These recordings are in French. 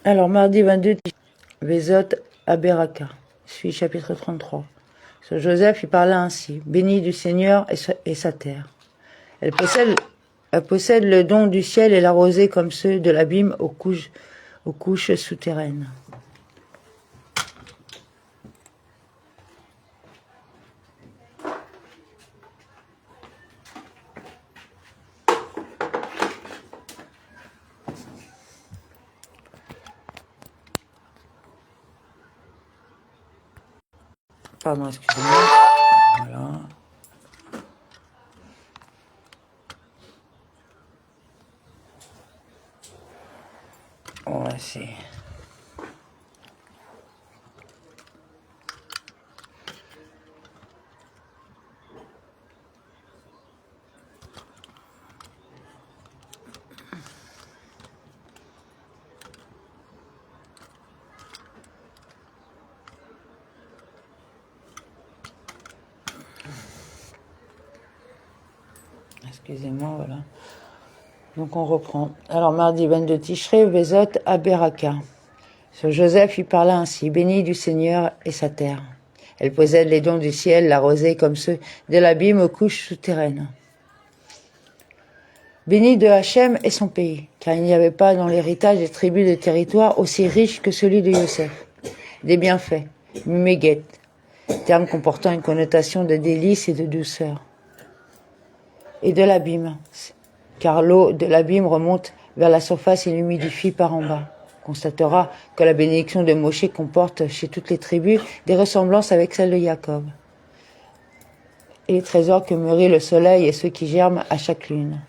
Alors, mardi 22, Vezot à Beraka. Suis chapitre 33. Sur Joseph, il parla ainsi. Béni du Seigneur et sa terre. Elle possède le don du ciel et la rosée comme ceux de l'abîme aux couches souterraines. Pardon, excusez-moi. Voilà. On va essayer. Excusez-moi, voilà. Donc on reprend. Alors mardi 22 Tishré, Vezot à Beraka. Sur Joseph, il parla ainsi. Béni du Seigneur et sa terre. Elle possède les dons du ciel, la rosée comme ceux de l'abîme aux couches souterraines. Béni de Hachem et son pays, car il n'y avait pas dans l'héritage des tribus de territoire aussi riche que celui de Yosef. Des bienfaits, Méguet, terme comportant une connotation de délice et de douceur. Et de l'abîme, car l'eau de l'abîme remonte vers la surface et l'humidifie par en bas. On constatera que la bénédiction de Moshe comporte chez toutes les tribus des ressemblances avec celle de Jacob. Et les trésors que mûrit le soleil et ceux qui germent à chaque lune.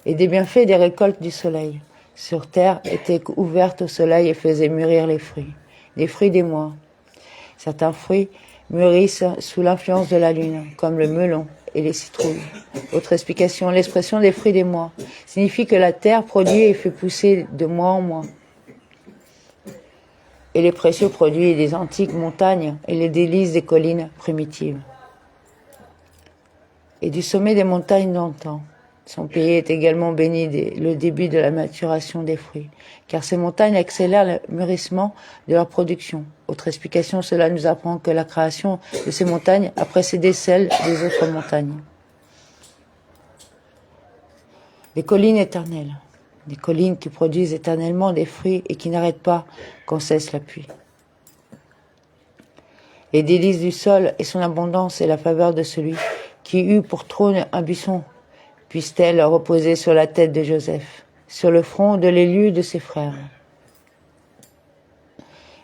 Et des bienfaits des récoltes du soleil. Sur terre étaient ouvertes au soleil et faisaient mûrir les fruits. Des fruits des mois. Certains fruits mûrissent sous l'influence de la lune, comme le melon et les citrouilles. Autre explication, l'expression des fruits des mois signifie que la terre produit et fait pousser de mois en mois. Et les précieux produits des antiques montagnes et les délices des collines primitives. Et du sommet des montagnes d'antan. Son pays est également béni le début de la maturation des fruits, car ces montagnes accélèrent le mûrissement de leur production. Autre explication, cela nous apprend que la création de ces montagnes a précédé celle des autres montagnes. Les collines éternelles, des collines qui produisent éternellement des fruits et qui n'arrêtent pas quand cesse la pluie. Les délices du sol et son abondance et la faveur de celui qui eut pour trône un buisson, puisse-t-elle reposer sur la tête de Joseph, sur le front de l'élu de ses frères.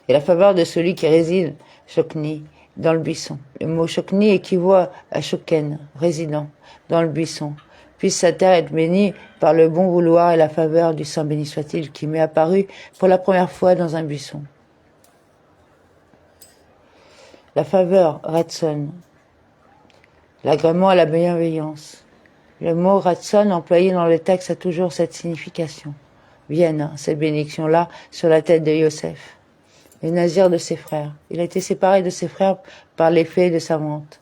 Et la faveur de celui qui réside, Chokni, dans le buisson. Le mot Chokni équivaut à Shoken, résident, dans le buisson. Puisse sa terre être bénie par le bon vouloir et la faveur du Saint béni soit-il qui m'est apparu pour la première fois dans un buisson. La faveur, Ratson, l'agrément à la bienveillance. Le mot Ratson employé dans le texte a toujours cette signification. Vienne, cette bénédiction-là, sur la tête de Yosef, le nazir de ses frères. Il a été séparé de ses frères par l'effet de sa vente.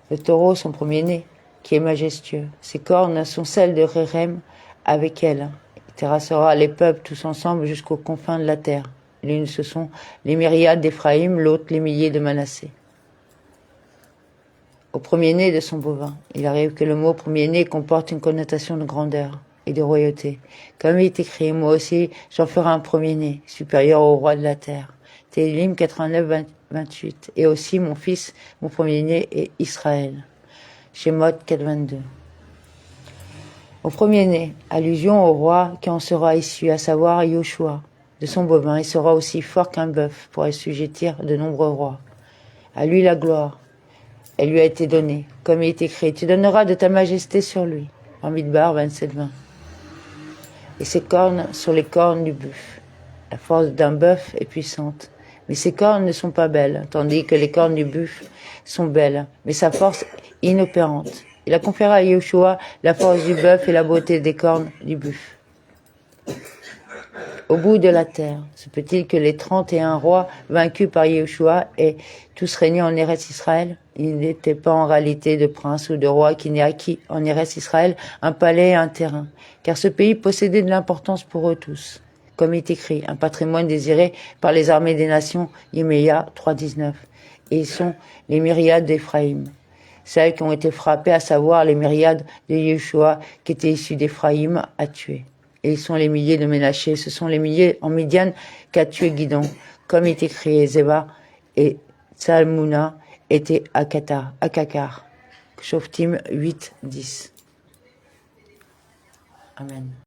Le taureau, son premier-né, qui est majestueux. Ses cornes sont celles de Rérem avec elle. Il terrassera les peuples tous ensemble jusqu'aux confins de la terre. L'une, ce sont les myriades d'Éphraïm, l'autre, les milliers de Manassé. Au premier-né de son bovin. Il arrive que le mot premier-né comporte une connotation de grandeur et de royauté. Comme il est écrit, moi aussi, j'en ferai un premier-né, supérieur au roi de la terre. Télim 89, 28. Et aussi, mon fils, mon premier-né est Israël. Shemot 4, 22. Au premier-né, allusion au roi qui en sera issu, à savoir Yoshua. De son bovin, il sera aussi fort qu'un bœuf pour assujettir de nombreux rois. À lui la gloire. Elle lui a été donnée, comme il est écrit, tu donneras de ta majesté sur lui. En Midbar 27-20. Et ses cornes sur les cornes du bœuf. La force d'un bœuf est puissante, mais ses cornes ne sont pas belles, tandis que les cornes du bœuf sont belles, mais sa force est inopérante. Il a conféré à Yeshua la force du bœuf et la beauté des cornes du bœuf. Au bout de la terre, se peut-il que les 31 rois vaincus par Yeshua aient tous régné en Eretz Israël? Il n'était pas en réalité de prince ou de roi qui n'ait acquis en Eretz Israël un palais et un terrain, car ce pays possédait de l'importance pour eux tous. comme il est écrit, un patrimoine désiré par les armées des nations, Yéméia 3,19. Et ils sont les myriades d'Éphraïm, celles qui ont été frappées, à savoir les myriades de Yeshua qui étaient issus d'Éphraïm, à tuer. Et ils sont les milliers de Ménaché, ce sont les milliers en Midian qu'a tué Guidon, comme il est écrit, Zéba et Tsalmouna étaient à Kakar. Shoftim 8, 10. Amen.